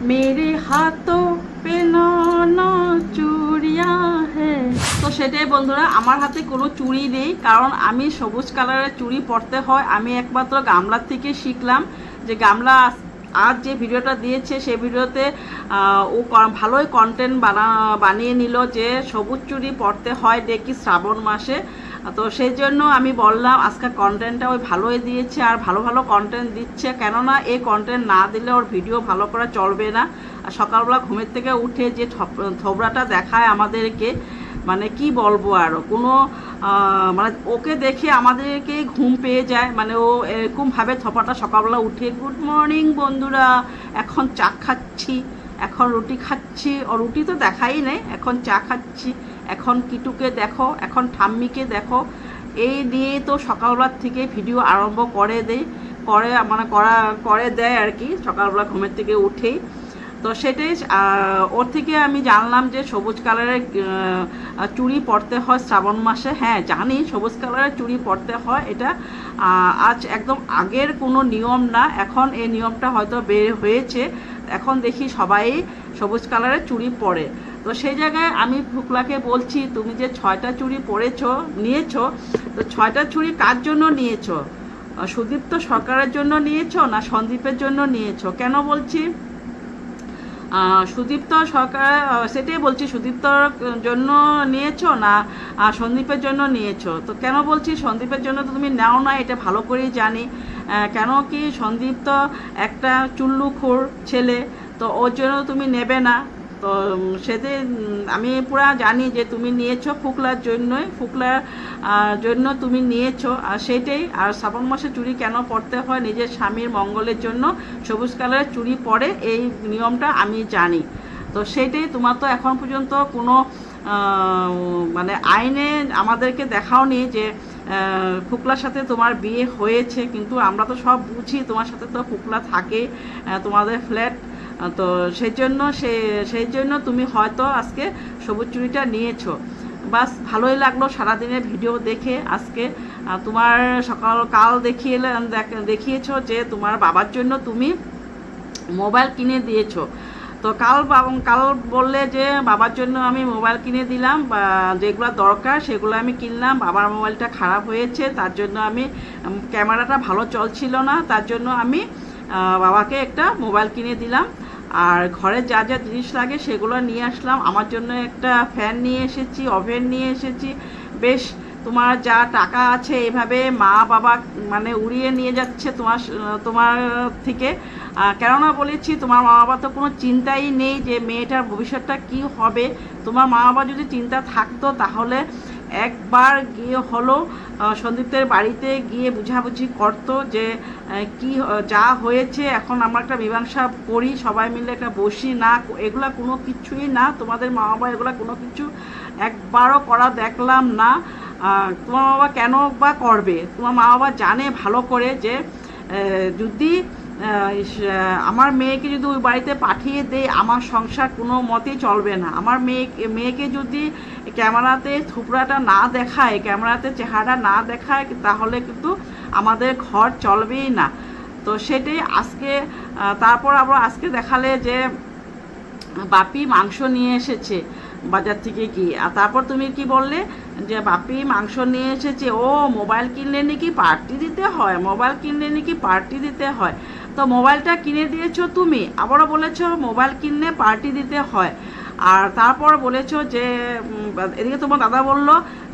मेरे हाथों पे ना চুড়িয়া হে। তো সেটাই বন্ধুরা, আমার হাতে কোনো চুড়ি নেই, কারণ আমি সবুজ কালারের চুড়ি পরতে হয়। আমি একমাত্র গামলার থেকে শিখলাম যে গামলা আজ যে ভিডিওটা দিয়েছে সেই ভিডিওতে ও ভালোই কন্টেন্ট বানিয়ে নিল যে সবুজ চুড়ি পরতে হয় দেখি শ্রাবণ মাসে। তো সেই জন্য আমি বললাম আজকে কন্টেন্টটা ওই ভালোই দিয়েছে, আর ভালো ভালো কন্টেন্ট দিচ্ছে, কেননা এই কন্টেন্ট না দিলে ওর ভিডিও ভালো করে চলবে না। আর সকালবেলা ঘুমের থেকে উঠে যে থোবড়াটা দেখায় আমাদেরকে, মানে কি বলবো, আরও কোনো মানে ওকে দেখে আমাদেরকে ঘুম পেয়ে যায়। মানে ও এরকমভাবে থোপাটা সকালবেলা উঠে গুড মর্নিং বন্ধুরা, এখন চা খাচ্ছি, এখন রুটি খাচ্ছি, ও রুটি তো দেখাই নেই, এখন চা খাচ্ছি, এখন কিটুকে দেখো, এখন ঠাম্মিকে দেখো, এই নিয়ে তো সকালবেলার থেকে ভিডিও আরম্ভ করে দেয় আর কি, সকালবেলা ঘুমের থেকে উঠেই। তো সেটাই ওর থেকে আমি জানলাম যে সবুজ কালারের চুড়ি পরতে হয় শ্রাবণ মাসে। হ্যাঁ জানি সবুজ কালারের চুড়ি পরতে হয়, এটা আজ একদম আগের কোনো নিয়ম না, এখন এই নিয়মটা হয়তো বের হয়েছে, এখন দেখি সবাই সবুজ কালারের চুড়ি পরে। তো সেই জায়গায় আমি ফুকলাকে বলছি, তুমি যে 6টা চুড়ি নিয়েছো, তো 6টা চুড়ি কার জন্য নিয়েছো? সুদীপ্ত সরকারের জন্য নিয়েছো না সন্দীপের জন্য নিয়েছো? কেন বলছি সুদীপ্ত সরকার, সেটাই বলছি, সুদীপ্তর জন্য নিয়েছো না সন্দীপের জন্য নিয়েছো? তো কেন বলছি সন্দীপের জন্য তো তুমি নাও না, এটা ভালো করেই জানি। কেন কি সন্দীপ তো একটা চুল্লুখোর ছেলে, তো ওর জন্য তুমি নেবে না। তো সেদিন আমি পুরা জানি যে তুমি নিয়েছো ফুকলার জন্য তুমি নিয়েছো, আর সেটাই। আর শ্রাবণ মাসে চুড়ি কেন পরতে হয়? নিজের স্বামীর মঙ্গলের জন্য সবুজ কালারের চুড়ি পরে, এই নিয়মটা আমি জানি। তো সেটাই, তোমার তো এখন পর্যন্ত কোনো মানে আইনে আমাদেরকে দেখাওনি যে ফুকলার সাথে তোমার বিয়ে হয়েছে, কিন্তু আমরা তো সব বুঝি, তোমার সাথে তো ফুকলা থাকে, তোমাদের ফ্ল্যাট। তো সেই জন্য তুমি হয়তো আজকে সবুজ চুড়িটা নিয়েছো। বাস ভালোই লাগলো সারাদিনের ভিডিও দেখে। আজকে তোমার কাল দেখিয়েছো যে তোমার বাবার জন্য তুমি মোবাইল কিনে দিয়েছো। তো কাল বললে যে বাবার জন্য আমি মোবাইল কিনে দিলাম, বা যেগুলো দরকার সেগুলো আমি কিনলাম। বাবার মোবাইলটা খারাপ হয়েছে, তার জন্য আমি ক্যামেরাটা ভালো চলছিল না, তার জন্য আমি বাবাকে একটা মোবাইল কিনে দিলাম। আর ঘরে যা যা জিনিস লাগে সেগুলো নিয়ে আসলাম। আমার জন্য একটা ফ্যান নিয়ে এসেছি, ওভেন নিয়ে এসেছি। বেশ, তোমার যা টাকা আছে এভাবে মা বাবা মানে উড়িয়ে নিয়ে যাচ্ছে তোমার থেকে। কেননা বলেছি, তোমার মা বাবা তো কোনো চিন্তাই নেই যে মেয়েটার ভবিষ্যৎটা কি হবে। তোমার মা বাবা যদি চিন্তা থাকতো তাহলে একবার গিয়ে হলো সন্দীপদের বাড়িতে গিয়ে বুঝাবুঝি করতো যে কি যা হয়েছে, এখন আমরা একটা মীমাংসা করি, সবাই মিলে একটা বসি। না, এগুলা কোনো কিছুই না, তোমাদের মা বাবা এগুলা কোনো কিছু একবারও করা দেখলাম না। তোমার মা বাবা কেন বা করবে? তোমার মা বাবা জানে ভালো করে যে যদি আমার মেয়েকে যদি ওই বাড়িতে পাঠিয়ে দেয়, আমার সংসার কোনো মতেই চলবে না। আমার মেয়েকে যদি ক্যামেরাতে থুপড়াটা না দেখায়, ক্যামেরাতে চেহারা না দেখায়, তাহলে কিন্তু আমাদের ঘর চলবেই না। তো সেটাই আজকে, তারপর আবার আজকে দেখালে যে বাপি মাংস নিয়ে এসেছে বাজার থেকে গিয়ে। আর তারপর তুমি কি বললে যে বাপি মাংস নিয়ে এসেছে, ও মোবাইল কিনলে নাকি পার্টি দিতে হয়, মোবাইল কিনলে নাকি পার্টি দিতে হয়। তো মোবাইলটা কিনে দিয়েছো তুমি, আবারও বলেছো মোবাইল কিনলে পার্টি দিতে হয়। আর তারপর বলেছো যে এদিকে তোমার দাদা বলল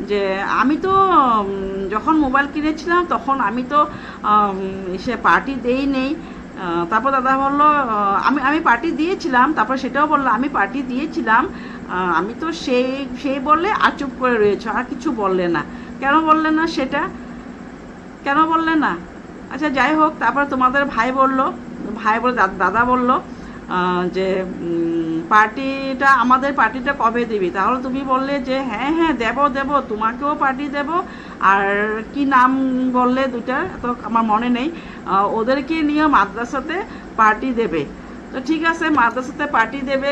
যে আমি তো যখন মোবাইল কিনেছিলাম তখন আমি তো সে পার্টি দেই নেই। তারপর দাদা বললো আমি পার্টি দিয়েছিলাম, তারপর সেটাও বললো আমি পার্টি দিয়েছিলাম। আমি তো সেই বললে আর চুপ করে রয়েছো, আর কিছু বললে না। কেন বললে না সেটা? কেন বললে না? আচ্ছা যাই হোক, তারপর তোমাদের ভাই বলে দাদা বলল যে আমাদের পার্টিটা কবে দিবি? তাহলে তুমি বললে যে হ্যাঁ দেব, তোমাকেও পার্টি দেব। আর কি নাম বললে দুটার, তো আমার মনে নেই। ওদেরকে নিয়ে মাদ্রাসাতে পার্টি দেবে। তো ঠিক আছে, মাদ্রাসাতে পার্টি দেবে,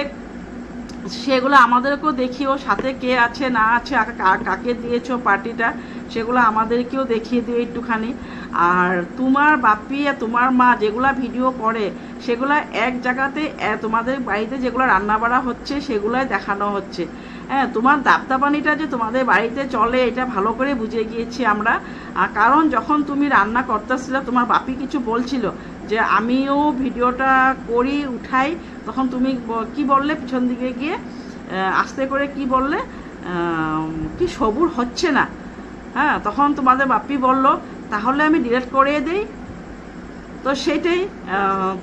সেগুলো আমাদেরকেও দেখিও, সাথে কে আছে না আছে, কাকে দিয়েছো পার্টিটা, সেগুলো আমাদেরকেও দেখিয়ে দিও একটুখানি। আর তোমার বাপি আর তোমার মা যেগুলা ভিডিও করে সেগুলো এক জায়গাতে তোমাদের বাড়িতে যেগুলো রান্না বাড়া হচ্ছে সেগুলাই দেখানো হচ্ছে। হ্যাঁ, তোমার দাবদাবানিটা যে তোমাদের বাড়িতে চলে এটা ভালো করে বুঝে গিয়েছি আমরা। কারণ যখন তুমি রান্না করতেছিলে তোমার বাপি কিছু বলছিল যে আমিও ভিডিওটা করি উঠাই, তখন তুমি কি বললে পিছন দিকে গিয়ে আস্তে করে কি বললে, কি সবুর হচ্ছে না। হ্যাঁ, তখন তোমাদের বাপি বলল তাহলে আমি ডিলিট করে দিই। তো সেটাই,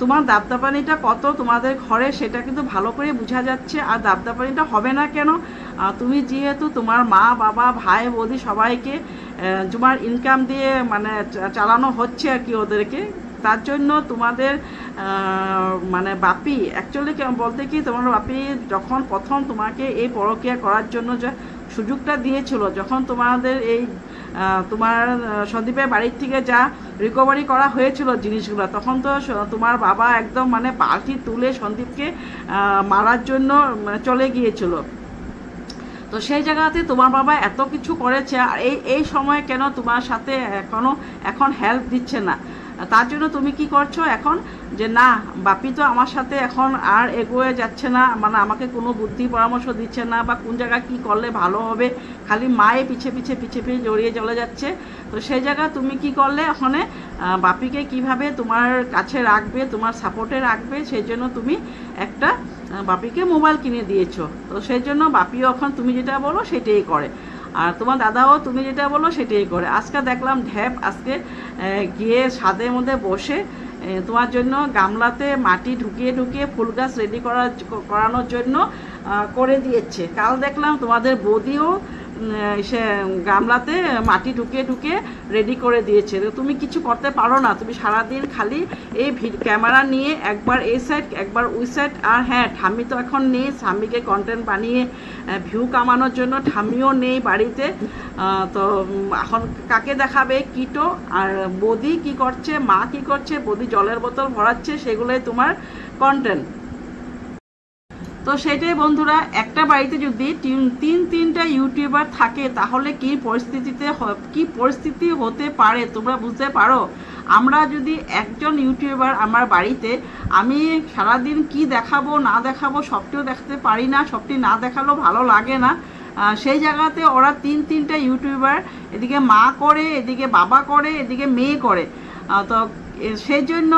তোমার দাবদাবানিটা কত তোমাদের ঘরে সেটা কিন্তু ভালো করে বোঝা যাচ্ছে। আর দাবদাবানিটা হবে না কেন, তুমি যেহেতু তোমার মা বাবা ভাই বৌদি সবাইকে তোমার ইনকাম দিয়ে মানে চালানো হচ্ছে আর কি ওদেরকে, তার জন্য তোমাদের মানে বাপি অ্যাকচুয়ালি বলতে কি তোমার বাপি যখন প্রথম তোমাকে এই পরকীয়া করার জন্য যে সুযোগটা দিয়েছিল, যখন তোমাদের এই তোমার সন্দীপের বাড়ির থেকে যা রিকভারি করা হয়েছিল জিনিসগুলো, তখন তো তোমার বাবা একদম মানে বালতি তুলে সন্দীপকে মারার জন্য চলে গিয়েছিল। তো সেই জায়গাতে তোমার বাবা এত কিছু করেছে, আর এই সময় কেন তোমার সাথে এখন হেল্প দিচ্ছে না? তার জন্য তুমি কি করছো এখন, যে না বাপি তো আমার সাথে এখন আর এগোয়ে যাচ্ছে না, মানে আমাকে কোনো বুদ্ধি পরামর্শ দিচ্ছে না বা কোন জায়গায় কী করলে ভালো হবে, খালি মায়ে পিছে পিছে জড়িয়ে চলে যাচ্ছে। তো সেই জায়গায় তুমি কি করলে ওখানে বাপিকে কিভাবে তোমার কাছে রাখবে, তোমার সাপোর্টে রাখবে, সেই জন্য তুমি একটা বাপিকে মোবাইল কিনে দিয়েছো। তো সেই জন্য বাপিও এখন তুমি যেটা বলো সেটাই করে, আর তোমার দাদাও তুমি যেটা বলো সেটাই করে। আজকে দেখলাম ঢ্যাপ আজকে গিয়ে ছাদের মধ্যে বসে তোমার জন্য গামলাতে মাটি ঢুকিয়ে ফুল গাছ রেডি করানোর জন্য করে দিয়েছে। কাল দেখলাম তোমাদের বৌদিও সে গামলাতে মাটি ঢুকিয়ে রেডি করে দিয়েছে। তুমি কিছু করতে পারো না, তুমি সারাদিন খালি এই ক্যামেরা নিয়ে একবার এই সাইড একবার ওই সাইড। আর হ্যাঁ, ঠাম্মি তো এখন নেই, ঠাম্মিকে কন্টেন্ট বানিয়ে ভিউ কামানোর জন্য ঠাম্মিও নেই বাড়িতে। তো এখন কাকে দেখাবে কিটো, আর বৌদি কি করছে, মা কি করছে, বৌদি জলের বোতল ভরাচ্ছে, সেগুলোই তোমার কন্টেন্ট। তো সেটাই বন্ধুরা, একটা বাড়িতে যদি তিনটা ইউটিউবার থাকে তাহলে কি পরিস্থিতি হতে পারে তোমরা বুঝতে পারো। আমরা যদি একজন ইউটিউবার আমার বাড়িতে, আমি সারাদিন কি দেখাবো না দেখাবো সবটিও দেখতে পারি না, সবটি না দেখালেও ভালো লাগে না। সেই জায়গাতে ওরা তিনটা ইউটিউবার, এদিকে মা করে, এদিকে বাবা করে, এদিকে মেয়ে করে। তো সেই জন্য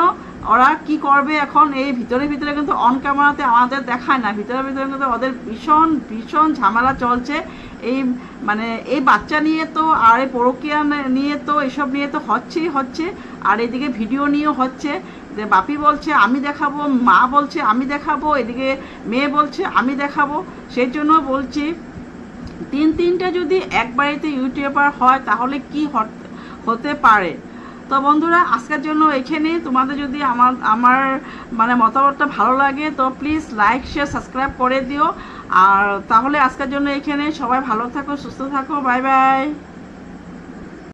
ওরা কি করবে এখন, এই ভিতরে কিন্তু অন ক্যামেরাতে আমাদের দেখায় না, ভিতরে কিন্তু ওদের ভীষণ ঝামেলা চলছে। এই মানে এই বাচ্চা নিয়ে তো, আর এই পরকীয়া নিয়ে তো, এসব নিয়ে তো হচ্ছে। আর এদিকে ভিডিও নিয়েও হচ্ছে, যে বাপি বলছে আমি দেখাবো, মা বলছে আমি দেখাবো, এদিকে মেয়ে বলছে আমি দেখাবো। সেই জন্য বলছি তিনটা যদি এক বাড়িতে ইউটিউবার হয় তাহলে কি হতে পারে। তো বন্ধুরা, আজকের জন্য এখানে, তোমাদের যদি আমার মানে মতামতটা ভালো লাগে তো প্লিজ লাইক শেয়ার সাবস্ক্রাইব করে দিও। আর তাহলে আজকের জন্য এখানে, সবাই ভালো থাকো, সুস্থ থাকো, বাই বাই।